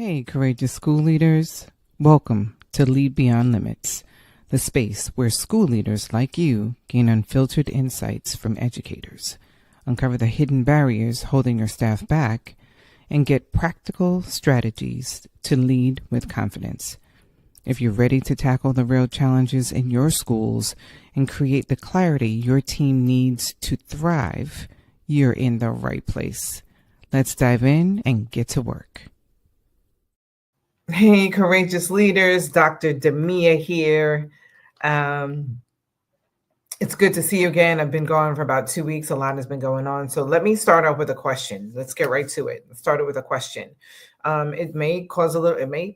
Hey, courageous school leaders. Welcome to Lead Beyond Limits, the space where school leaders like you gain unfiltered insights from educators, uncover the hidden barriers holding your staff back, and get practical strategies to lead with confidence. If you're ready to tackle the real challenges in your schools and create the clarity your team needs to thrive, you're in the right place. Let's dive in and get to work. Hey, courageous leaders, Dr. Demia here. It's good to see you again. I've been gone for about 2 weeks. A lot has been going on. So let me start off with a question. Let's get right to it. Let's start it with a question. It may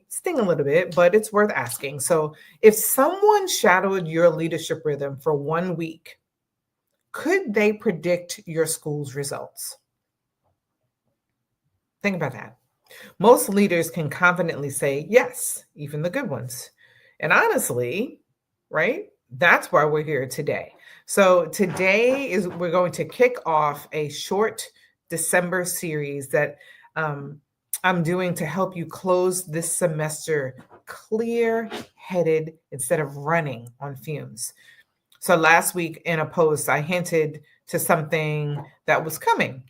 sting a little bit, but it's worth asking. So if someone shadowed your leadership rhythm for 1 week, could they predict your school's results? Think about that. Most leaders can confidently say yes, even the good ones. And honestly, right? That's why we're here today. So today we're going to kick off a short December series that I'm doing to help you close this semester clear-headed instead of running on fumes. So last week in a post, I hinted to something that was coming.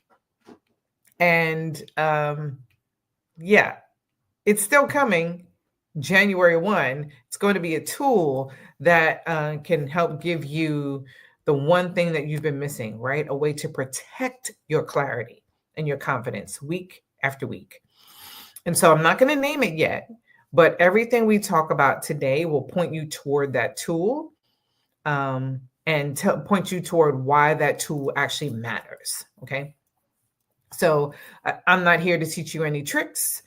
And yeah, it's still coming. January 1, it's going to be a tool that can help give you the one thing that you've been missing, right? A way to protect your clarity and your confidence week after week. And so I'm not going to name it yet, but everything we talk about today will point you toward that tool and point you toward why that tool actually matters, okay? So I'm not here to teach you any tricks.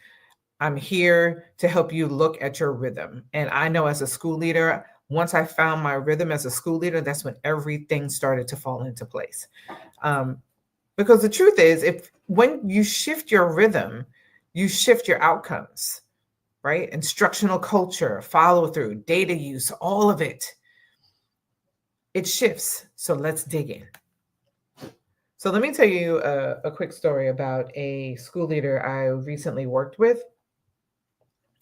I'm here to help you look at your rhythm. And I know as a school leader, once I found my rhythm as a school leader, that's when everything started to fall into place. Because the truth is, when you shift your rhythm, you shift your outcomes, right? Instructional culture, follow through, data use, all of it. It shifts. So let's dig in. So let me tell you a quick story about a school leader I recently worked with.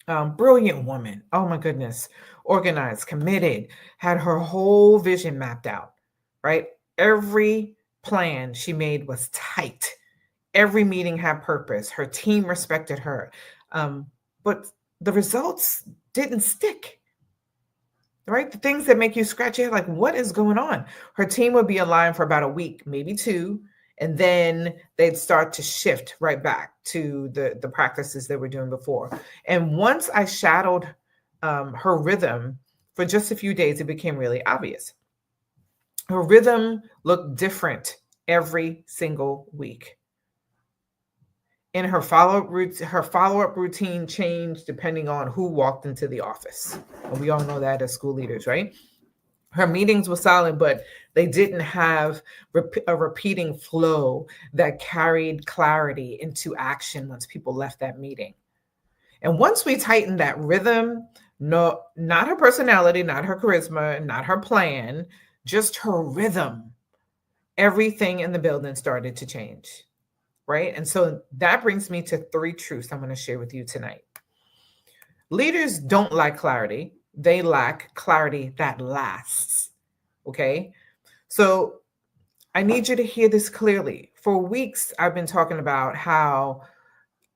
Brilliant woman. Oh my goodness. Organized, committed, had her whole vision mapped out, right? Every plan she made was tight. Every meeting had purpose. Her team respected her. But the results didn't stick, right? The things that make you scratch your head, like, what is going on? Her team would be aligned for about a week, maybe 2. And then they'd start to shift right back to the practices they were doing before. And once I shadowed her rhythm for just a few days, it became really obvious. Her rhythm looked different every single week. And her follow-up routine changed depending on who walked into the office. And we all know that as school leaders, right? Her meetings were solid, but they didn't have a repeating flow that carried clarity into action once people left that meeting. And once we tightened that rhythm, no, not her personality, not her charisma, not her plan, just her rhythm, everything in the building started to change, right? And so that brings me to 3 truths I'm going to share with you tonight. Leaders don't lack clarity. They lack clarity that lasts. Okay. So I need you to hear this clearly. For weeks, I've been talking about how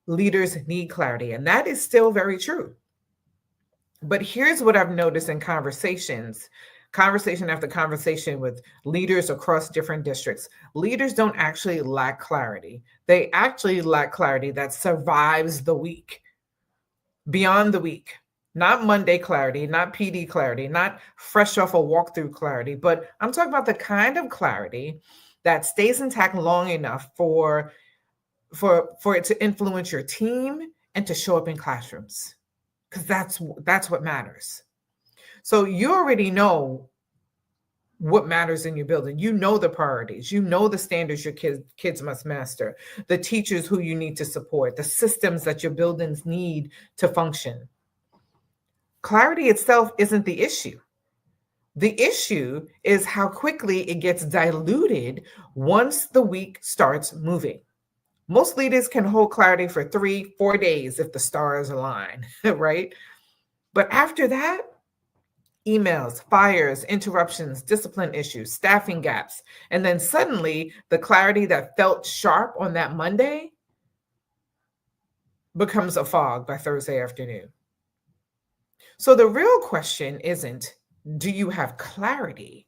leaders need clarity, and that is still very true. But here's what I've noticed in conversation after conversation with leaders across different districts. Leaders don't actually lack clarity. They actually lack clarity that survives the week, beyond the week. Not Monday clarity, not PD clarity, not fresh off a walkthrough clarity, but I'm talking about the kind of clarity that stays intact long enough for it to influence your team and to show up in classrooms, because that's what matters. So you already know what matters in your building. You know the priorities. You know the standards your kids must master, the teachers who you need to support, the systems that your buildings need to function. Clarity itself isn't the issue. The issue is how quickly it gets diluted once the week starts moving. Most leaders can hold clarity for 3-4 days if the stars align, right? But after that, emails, fires, interruptions, discipline issues, staffing gaps, and then suddenly the clarity that felt sharp on that Monday becomes a fog by Thursday afternoon. So the real question isn't, do you have clarity?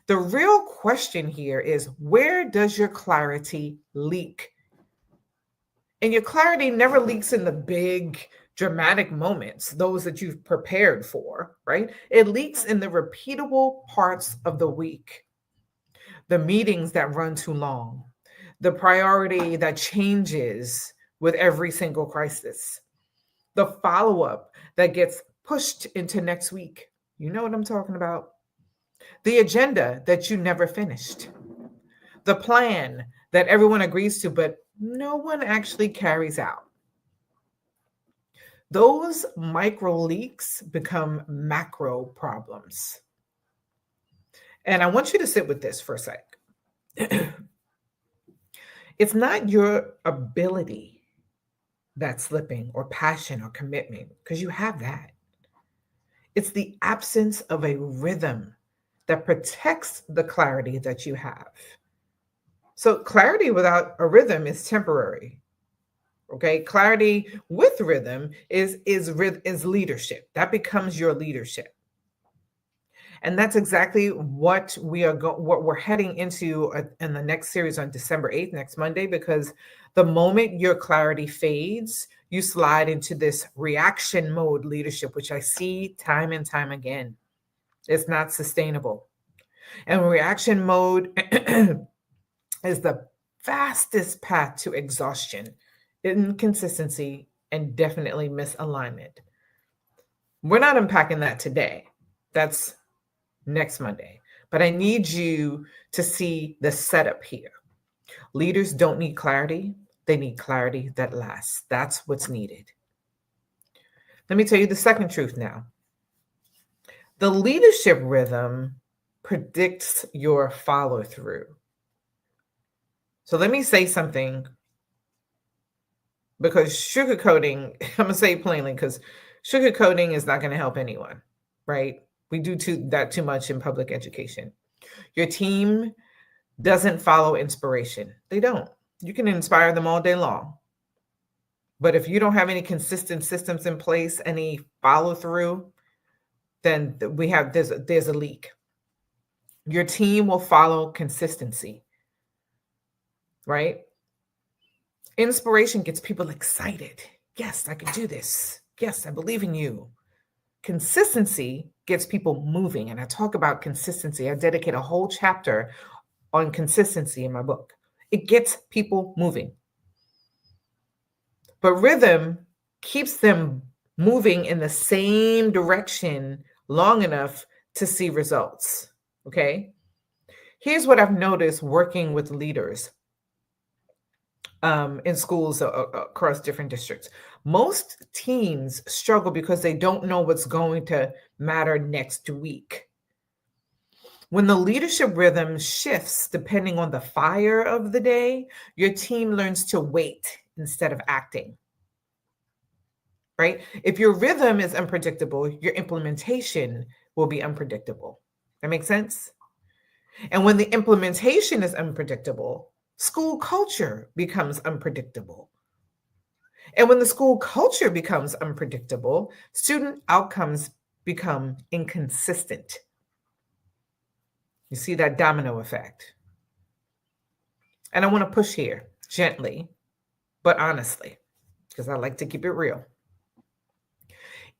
The real question here is, where does your clarity leak? And your clarity never leaks in the big dramatic moments, those that you've prepared for, right? It leaks in the repeatable parts of the week, the meetings that run too long, the priority that changes with every single crisis, the follow up that gets pushed into next week. You know what I'm talking about? The agenda that you never finished, the plan that everyone agrees to, but no one actually carries out. Those micro leaks become macro problems. And I want you to sit with this for a sec. It's not your ability that's slipping, or passion or commitment, because you have that. It's the absence of a rhythm that protects the clarity that you have. So clarity without a rhythm is temporary. Okay, clarity with rhythm is leadership. That becomes your leadership. And that's exactly what what we're heading into in the next series on December 8th, next Monday, because the moment your clarity fades, you slide into this reaction mode leadership, which I see time and time again. It's not sustainable. And reaction mode is the fastest path to exhaustion, inconsistency, and definitely misalignment. We're not unpacking that today. That's next Monday. But I need you to see the setup here. Leaders don't need clarity. They need clarity that lasts. That's what's needed. Let me tell you the second truth now. The leadership rhythm predicts your follow through. So let me say something, because sugarcoating, I'm going to say it plainly, because sugarcoating is not going to help anyone, right? We do that too much in public education. Your team doesn't follow inspiration. They don't. You can inspire them all day long. But if you don't have any consistent systems in place, any follow through, then there's a leak. Your team will follow consistency, right? Inspiration gets people excited. Yes, I can do this. Yes, I believe in you. Consistency gets people moving. And I talk about consistency. I dedicate a whole chapter on consistency in my book. It gets people moving. But rhythm keeps them moving in the same direction long enough to see results. Okay? Here's what I've noticed working with leaders in schools across different districts. Most teams struggle because they don't know what's going to matter next week. When the leadership rhythm shifts depending on the fire of the day, your team learns to wait instead of acting. Right? If your rhythm is unpredictable, your implementation will be unpredictable. That makes sense? And when the implementation is unpredictable, school culture becomes unpredictable. And when the school culture becomes unpredictable, student outcomes become inconsistent. You see that domino effect. And I want to push here gently, but honestly, because I like to keep it real.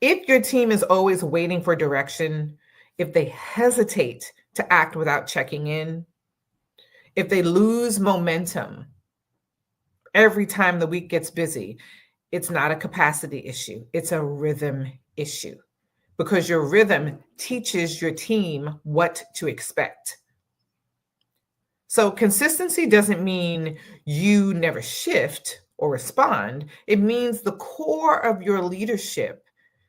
If your team is always waiting for direction, if they hesitate to act without checking in, if they lose momentum every time the week gets busy, it's not a capacity issue. It's a rhythm issue, because your rhythm teaches your team what to expect. So consistency doesn't mean you never shift or respond. It means the core of your leadership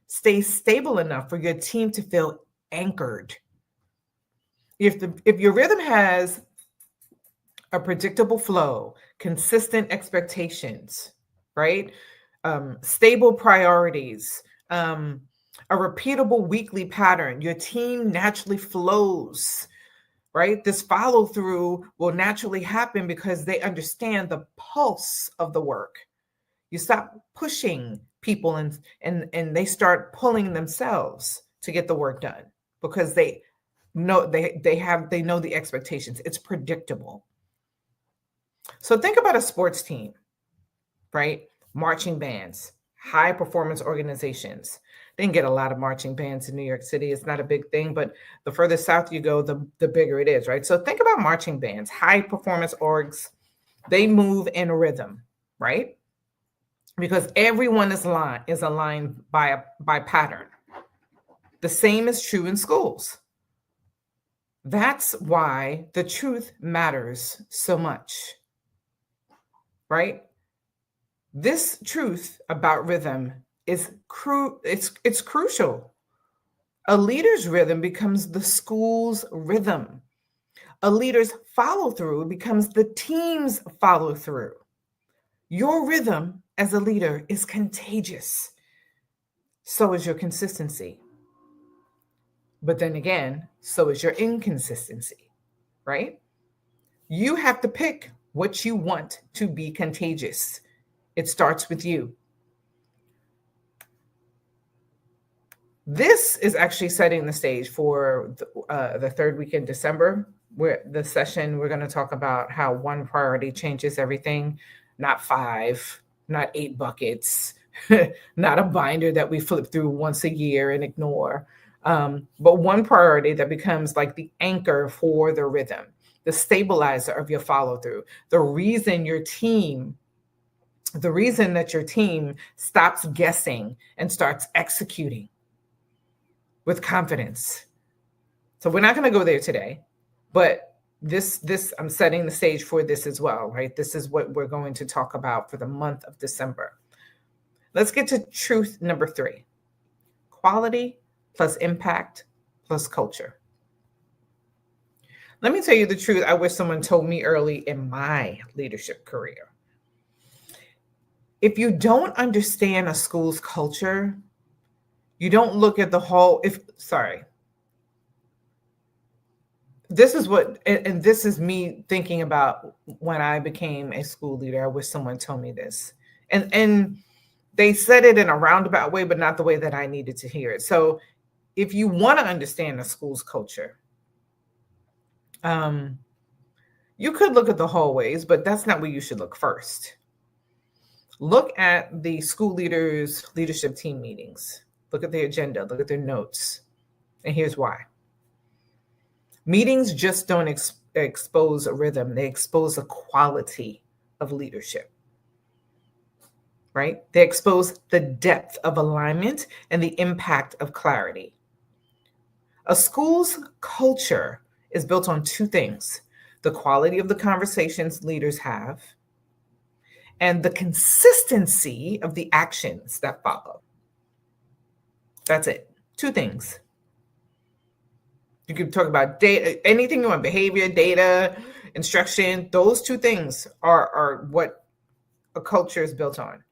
stays stable enough for your team to feel anchored. If your rhythm has a predictable flow, consistent expectations, right? Stable priorities, a repeatable weekly pattern. Your team naturally flows, right? This follow through will naturally happen because they understand the pulse of the work. You stop pushing people and they start pulling themselves to get the work done because they know they know the expectations. It's predictable. So think about a sports team, right? Marching bands, high performance organizations. They can get a lot of marching bands in New York City. It's not a big thing, but the further south you go, the bigger it is, right? So think about marching bands, high performance orgs. They move in rhythm, right? Because everyone is aligned by pattern. The same is true in schools. That's why the truth matters so much, right? This truth about rhythm is it's crucial. A leader's rhythm becomes the school's rhythm. A leader's follow through becomes the team's follow through. Your rhythm as a leader is contagious. So is your consistency. But then again, so is your inconsistency, right? You have to pick what you want to be contagious. It starts with you. This is actually setting the stage for the third week in December, where the session we're going to talk about how one priority changes everything, not 5, not 8 buckets, not a binder that we flip through once a year and ignore, but one priority that becomes like the anchor for the rhythm, the stabilizer of your follow through, the reason that your team stops guessing and starts executing with confidence. So we're not going to go there today, but this I'm setting the stage for this as well, right? This is what we're going to talk about for the month of December. Let's get to truth number 3. Quality plus impact plus culture. Let me tell you the truth. I wish someone told me early in my leadership career. If you don't understand a school's culture, you don't look at the whole, this is what, and this is me thinking about when I became a school leader. I wish someone told me this. And they said it in a roundabout way, but not the way that I needed to hear it. So if you want to understand a school's culture, you could look at the hallways, but that's not where you should look first. Look at the school leaders' leadership team meetings. Look at their agenda, look at their notes. And here's why. Meetings just don't expose a rhythm, they expose a quality of leadership, right? They expose the depth of alignment and the impact of clarity. A school's culture is built on 2 things: the quality of the conversations leaders have and the consistency of the actions that follow. That's it. 2 things. You can talk about data, anything you want, behavior, data, instruction. Those 2 things are what a culture is built on: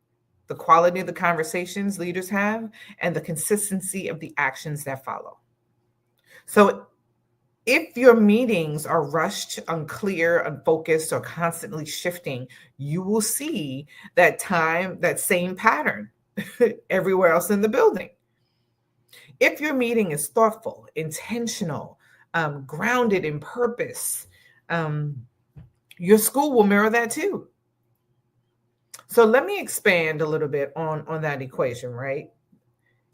the quality of the conversations leaders have and the consistency of the actions that follow. So if your meetings are rushed, unclear, unfocused, or constantly shifting, you will see that same pattern everywhere else in the building. If your meeting is thoughtful, intentional, grounded in purpose, your school will mirror that too. So let me expand a little bit on that equation, right?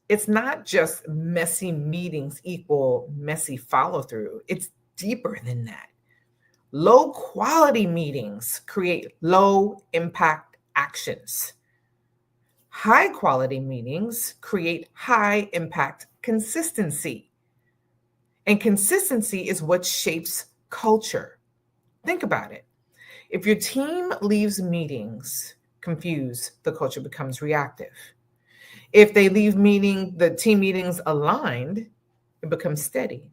It's not just messy meetings equal messy follow through. It's deeper than that. Low quality meetings create low impact actions. High quality meetings create high impact consistency. And consistency is what shapes culture. Think about it. If your team leaves meetings confused, the culture becomes reactive. If they leave the team meetings aligned, it becomes steady.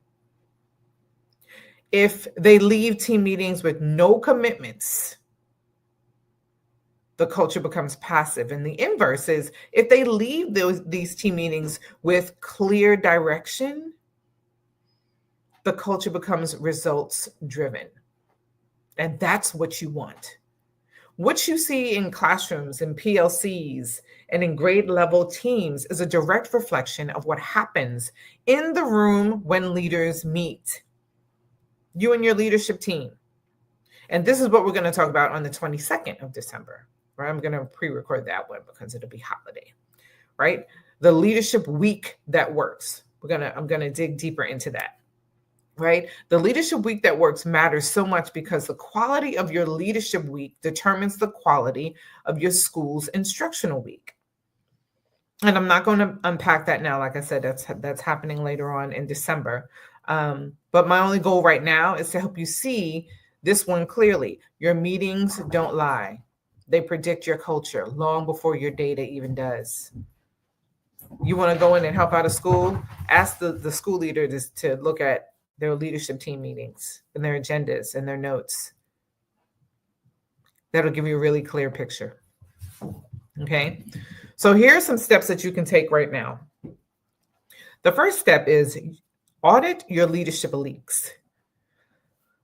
If they leave team meetings with no commitments, the culture becomes passive. And the inverse is if they leave these team meetings with clear direction, the culture becomes results driven. And that's what you want. What you see in classrooms and PLCs and in grade level teams is a direct reflection of what happens in the room when leaders meet. You and your leadership team. And this is what we're going to talk about on the 22nd of December, right? I'm going to pre-record that one because it'll be holiday, right? The leadership week that works. I'm going to dig deeper into that. Right? The leadership week that works matters so much because the quality of your leadership week determines the quality of your school's instructional week. And I'm not going to unpack that now. Like I said, that's happening later on in December. But my only goal right now is to help you see this one clearly. Your meetings don't lie. They predict your culture long before your data even does. You want to go in and help out a school? Ask the school leader to look at their leadership team meetings and their agendas and their notes. That'll give you a really clear picture. Okay. So here are some steps that you can take right now. The first step is audit your leadership leaks.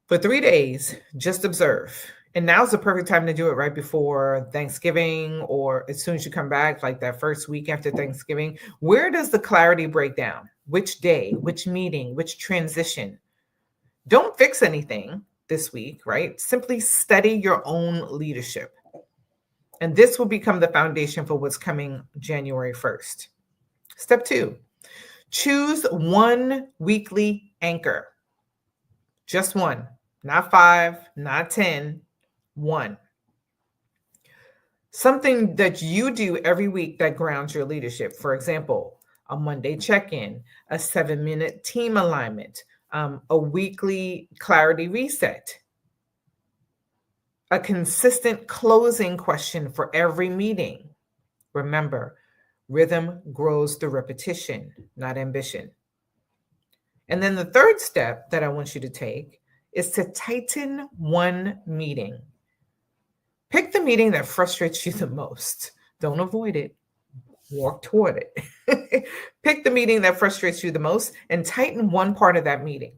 For 3 days, just observe. And now's the perfect time to do it right before Thanksgiving or as soon as you come back, like that first week after Thanksgiving. Where does the clarity break down? Which day, which meeting, which transition? Don't fix anything this week, right? Simply study your own leadership. And this will become the foundation for what's coming January 1st. Step 2, choose one weekly anchor. Just one, not 5, not 10, one. Something that you do every week that grounds your leadership. For example, a Monday check-in, a 7-minute team alignment, a weekly clarity reset, a consistent closing question for every meeting. Remember, rhythm grows through repetition, not ambition. And then the third step that I want you to take is to tighten one meeting. Pick the meeting that frustrates you the most. Don't avoid it. Walk toward it. Pick the meeting that frustrates you the most and tighten one part of that meeting.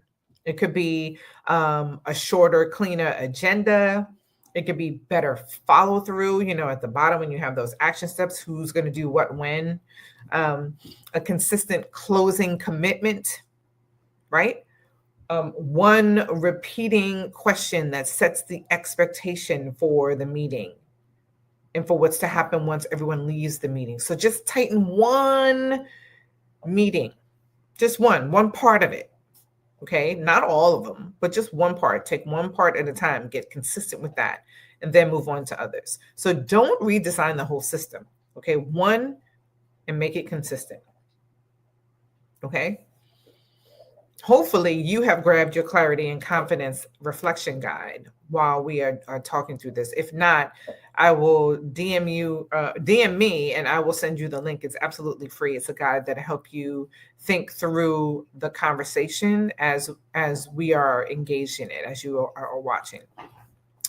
It could be a shorter, cleaner agenda. It could be better follow through, at the bottom when you have those action steps, who's going to do what when. A consistent closing commitment, right? One repeating question that sets the expectation for the meeting and for what's to happen once everyone leaves the meeting. So just tighten one meeting, just one part of it. Okay, not all of them, but just one part. Take one part at a time, get consistent with that, and then move on to others. So don't redesign the whole system. Okay, one and make it consistent. Okay. Hopefully you have grabbed your clarity and confidence reflection guide while we are talking through this. If not, I will DM me and I will send you the link. It's absolutely free. It's a guide that help you think through the conversation as we are engaged in it, as you are watching.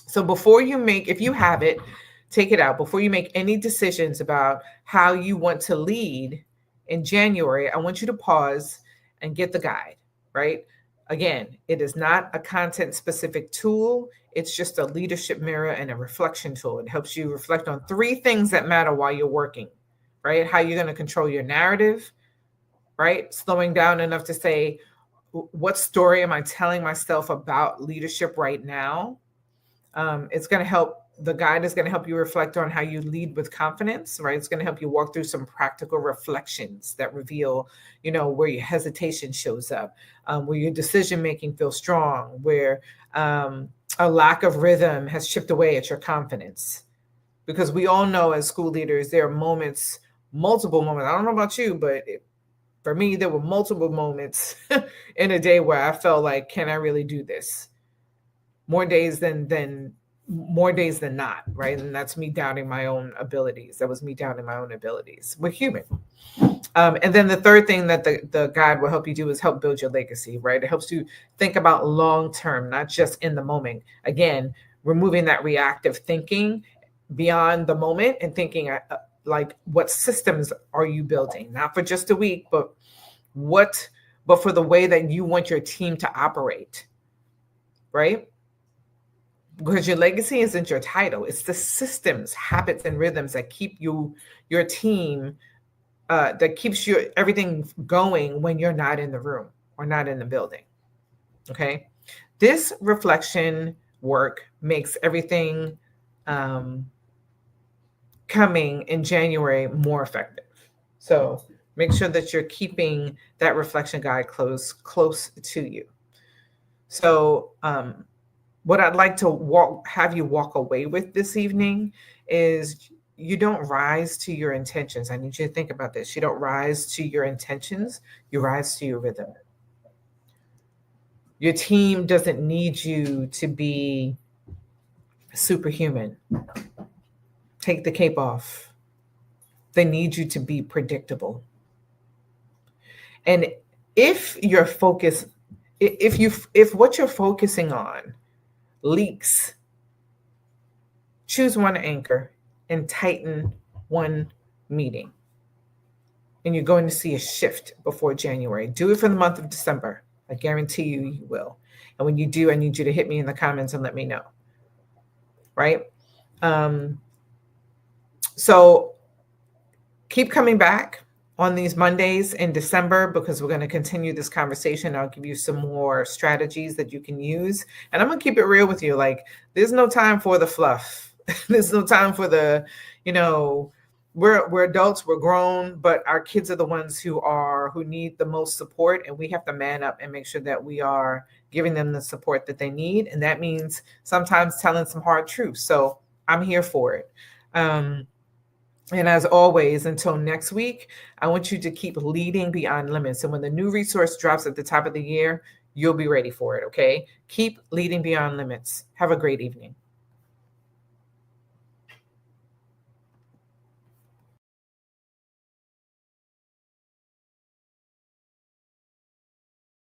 So if you have it, take it out. Before you make any decisions about how you want to lead in January, I want you to pause and get the guide. Right? Again, it is not a content specific tool. It's just a leadership mirror and a reflection tool. It helps you reflect on 3 things that matter while you're working, right? How you're going to control your narrative, right? Slowing down enough to say, what story am I telling myself about leadership right now? It's going to help. The guide is going to help you reflect on how you lead with confidence, right? It's going to help you walk through some practical reflections that reveal, where your hesitation shows up, where your decision-making feels strong, where a lack of rhythm has chipped away at your confidence. Because we all know as school leaders, there are moments, multiple moments. I don't know about you, but for me, there were multiple moments in a day where I felt like, can I really do this? More days than not, right? And that's me doubting my own abilities. That was me doubting my own abilities. We're human. And then the third thing that the guide will help you do is help build your legacy, right? It helps you think about long term, not just in the moment. Again, removing that reactive thinking beyond the moment and thinking like, what systems are you building? Not for just a week, but for the way that you want your team to operate, right? Because your legacy isn't your title. It's the systems, habits, and rhythms that keep your team, that keeps everything going when you're not in the room or not in the building. Okay. This reflection work makes everything coming in January more effective. So make sure that you're keeping that reflection guide close to you. So what I'd like to have you walk away with this evening is, you don't rise to your intentions. I need you to think about this. You don't rise to your intentions, you rise to your rhythm. Your team doesn't need you to be superhuman. Take the cape off. They need you to be predictable. And if your focus, if what you're focusing on leaks, choose one anchor and tighten one meeting. And you're going to see a shift before January. Do it for the month of December. I guarantee you will. And when you do, I need you to hit me in the comments and let me know. Right? So keep coming back on these Mondays in December, because we're going to continue this conversation. I'll give you some more strategies that you can use. And I'm going to keep it real with you. Like, there's no time for the fluff. There's no time for the, we're adults, we're grown, but our kids are the ones who need the most support, and we have to man up and make sure that we are giving them the support that they need. And that means sometimes telling some hard truths. So I'm here for it. And as always, until next week, I want you to keep leading beyond limits. And when the new resource drops at the top of the year, you'll be ready for it. Okay. Keep leading beyond limits. Have a great evening.